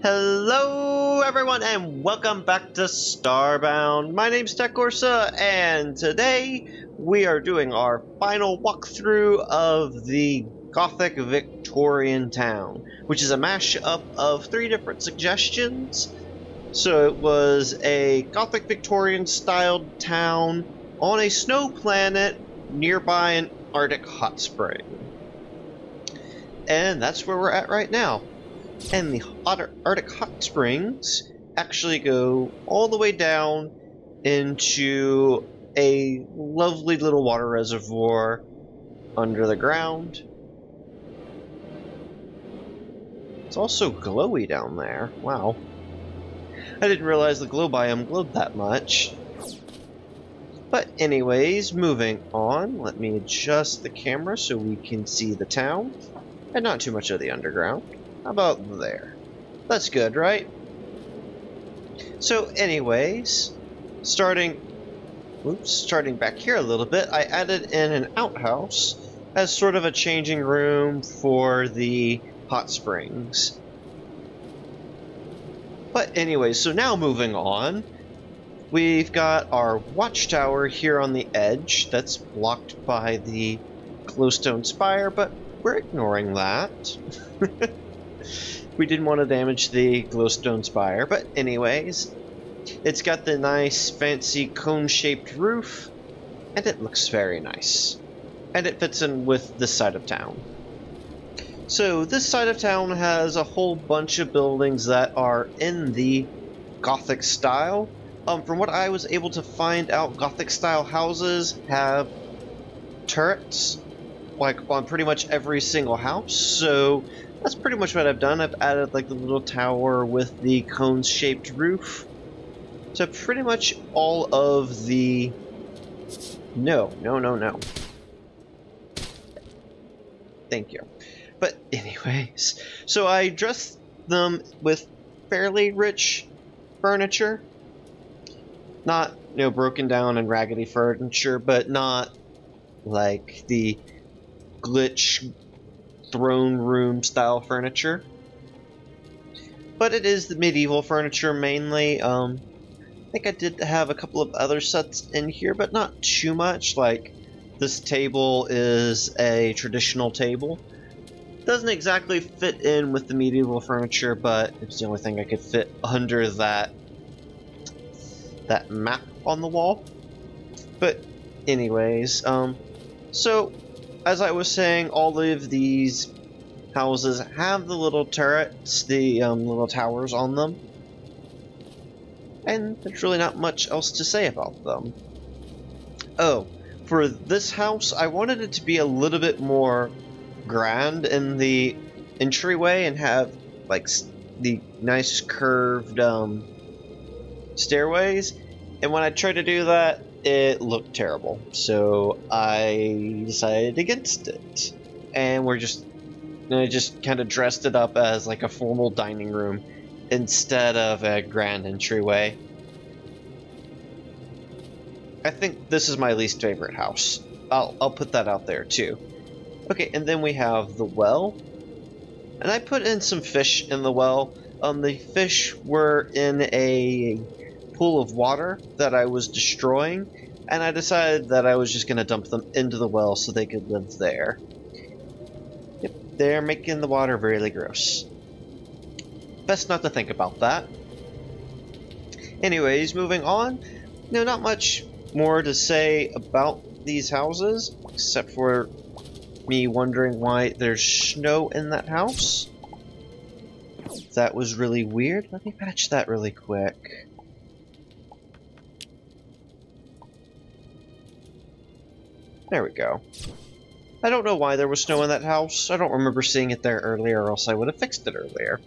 Hello everyone and welcome back to Starbound. My name's TechCorsa and today we are doing our final walkthrough of the Gothic Victorian town, which is a mashup of 3 different suggestions. So it was a Gothic Victorian styled town on a snow planet nearby an Arctic hot spring. And that's where we're at right now. And the Arctic hot springs actually go all the way down into a lovely little water reservoir under the ground. It's also glowy down there. Wow. I didn't realize the glow biome glowed that much. But anyways, moving on, let me adjust the camera so we can see the town and not too much of the underground. How about there? That's good, right? So anyways, starting back here a little bit, I added in an outhouse as sort of a changing room for the hot springs. But anyways, so now moving on, we've got our Watchtower here on the edge that's blocked by the glowstone spire, but we're ignoring that. We didn't want to damage the glowstone spire, but anyways, it's got the nice fancy cone-shaped roof, and it looks very nice. And it fits in with this side of town. So this side of town has a whole bunch of buildings that are in the Gothic style. From what I was able to find out, Gothic style houses have turrets, like on pretty much every single house, so that's pretty much what I've done. I've added like the little tower with the cone-shaped roof to pretty much all of the... No. Thank you. But anyways, so I dressed them with fairly rich furniture. Not, broken down and raggedy furniture, but not like the glitch throne room style furniture, but it is the medieval furniture mainly. I think I did have a couple of other sets in here, but not too much. Like this table is a traditional table. Doesn't exactly fit in with the medieval furniture, but it's the only thing I could fit under that map on the wall. But anyways, so as I was saying, all of these houses have the little turrets, the little towers on them. And there's really not much else to say about them. Oh, for this house, I wanted it to be a little bit more grand in the entryway and have, like, the nice curved stairways. And when I tried to do that, it looked terrible, so I decided against it, and I just kind of dressed it up as like a formal dining room instead of a grand entryway. I think this is my least favorite house. I'll put that out there too. Okay, and then we have the well, and I put in some fish in the well. The fish were in a pool of water that I was destroying, and I decided that I was just going to dump them into the well so they could live there. Yep, they're making the water really gross. Best not to think about that. Anyways, moving on. Not much more to say about these houses, except for me wondering why there's snow in that house. That was really weird. Let me patch that really quick. There we go. I don't know why there was snow in that house. I don't remember seeing it there earlier, or else I would have fixed it earlier.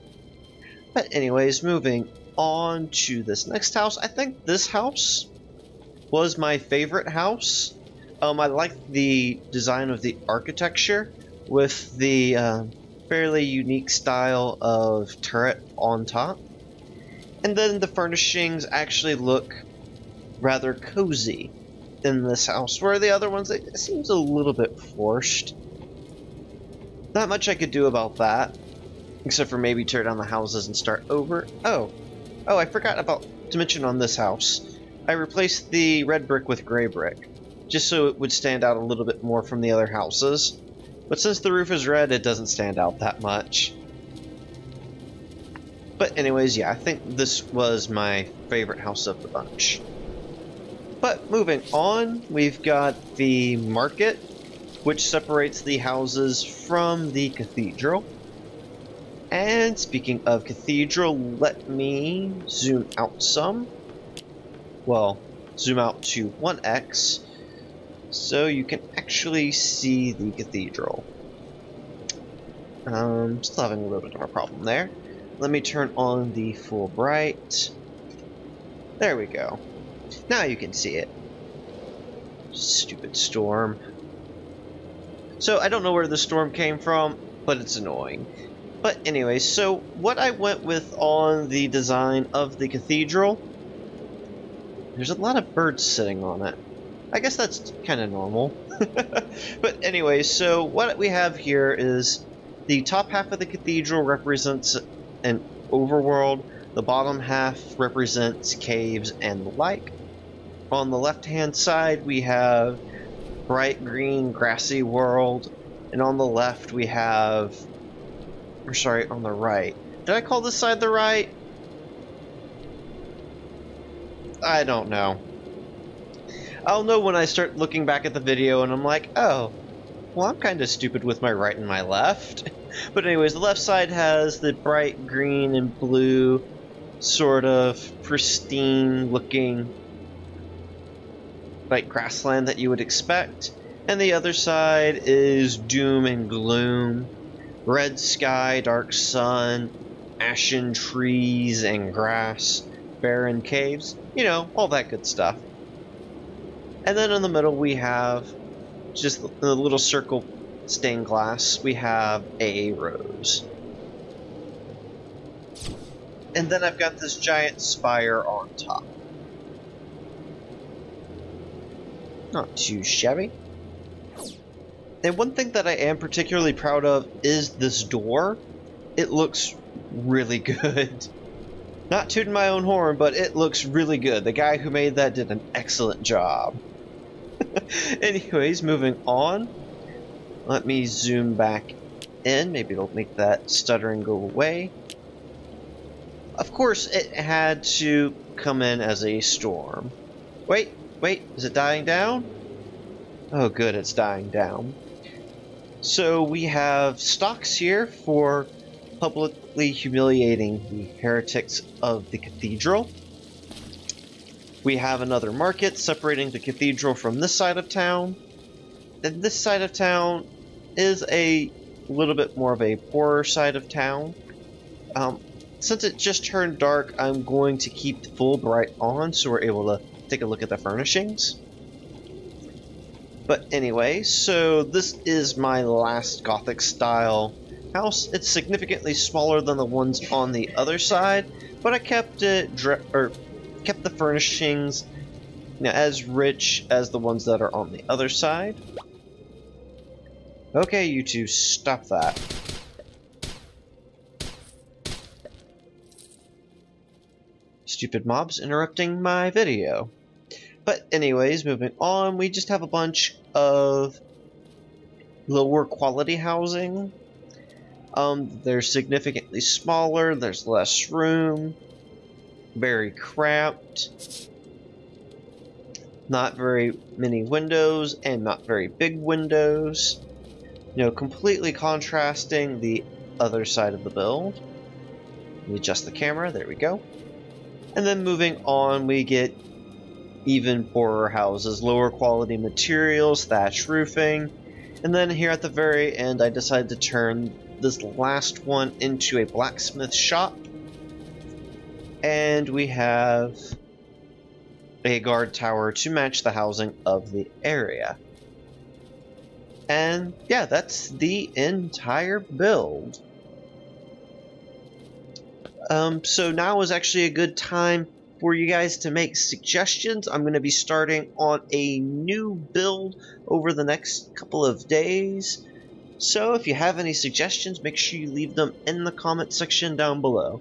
But anyways, moving on to this next house. I think this house was my favorite house. I like the design of the architecture with the fairly unique style of turret on top. And then the furnishings actually look rather cozy in this house, where the other ones, it seems a little bit forced. Not much I could do about that. Except for maybe tear down the houses and start over. Oh, I forgot to mention on this house. I replaced the red brick with gray brick, just so it would stand out a little bit more from the other houses. But since the roof is red, it doesn't stand out that much. But anyways, yeah, I think this was my favorite house of the bunch. But moving on, we've got the market, which separates the houses from the cathedral. And speaking of cathedral, let me zoom out some. Well, zoom out to 1x, so you can actually see the cathedral. Still having a little bit of a problem there. Let me turn on the full bright. There we go. Now you can see it. Stupid storm. So I don't know where the storm came from, but it's annoying. But anyway, so what I went with on the design of the cathedral, there's a lot of birds sitting on it. I guess that's kind of normal. But anyway, so what we have here is the top half of the cathedral represents an overworld. The bottom half represents caves and the like. On the left-hand side, we have bright green grassy world, and on the left we have, or sorry, on the right. Did I call this side the right? I don't know. I'll know when I start looking back at the video and I'm like, oh, well, I'm kind of stupid with my right and my left. But anyways, the left side has the bright green and blue, sort of pristine looking, like grassland that you would expect. And the other side is doom and gloom. Red sky, dark sun, ashen trees and grass, barren caves, you know, all that good stuff. And then in the middle we have just the little circle stained glass, we have a rose. And then I've got this giant spire on top. Not too shabby. And one thing that I am particularly proud of is this door. It looks really good. Not tooting my own horn, but it looks really good. The guy who made that did an excellent job. Anyways, moving on. Let me zoom back in. Maybe it'll make that stuttering go away. Of course, it had to come in as a storm. Wait, is it dying down? Oh good, it's dying down. So we have stocks here for publicly humiliating the heretics of the cathedral. We have another market separating the cathedral from this side of town. And this side of town is a little bit more of a poorer side of town. Since it just turned dark, I'm going to keep full bright on so we're able to take a look at the furnishings. But anyway, so this is my last Gothic style house. It's significantly smaller than the ones on the other side, but I kept it kept the furnishings, you know, as rich as the ones that are on the other side. Okay, you two, stop that. Stupid mobs interrupting my video. But anyways, moving on, we just have a bunch of lower quality housing. They're significantly smaller, there's less room, very cramped, not very many windows, and not very big windows. You know, completely contrasting the other side of the build. Let me adjust the camera, there we go. And then moving on, we get even poorer houses, lower quality materials, thatch roofing. And then here at the very end, I decided to turn this last one into a blacksmith shop. And we have a guard tower to match the housing of the area. And yeah, that's the entire build. So now is actually a good time for you guys to make suggestions. I'm going to be starting on a new build over the next couple of days. So if you have any suggestions, make sure you leave them in the comment section down below.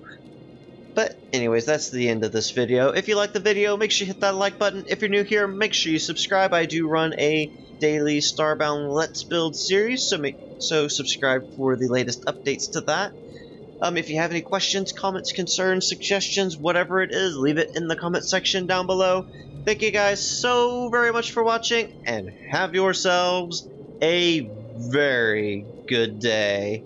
But anyways, that's the end of this video. If you like the video, make sure you hit that like button. If you're new here, make sure you subscribe. I do run a daily Starbound Let's Build series, so subscribe for the latest updates to that. If you have any questions, comments, concerns, suggestions, whatever it is, leave it in the comment section down below. Thank you guys so very much for watching, and have yourselves a very good day.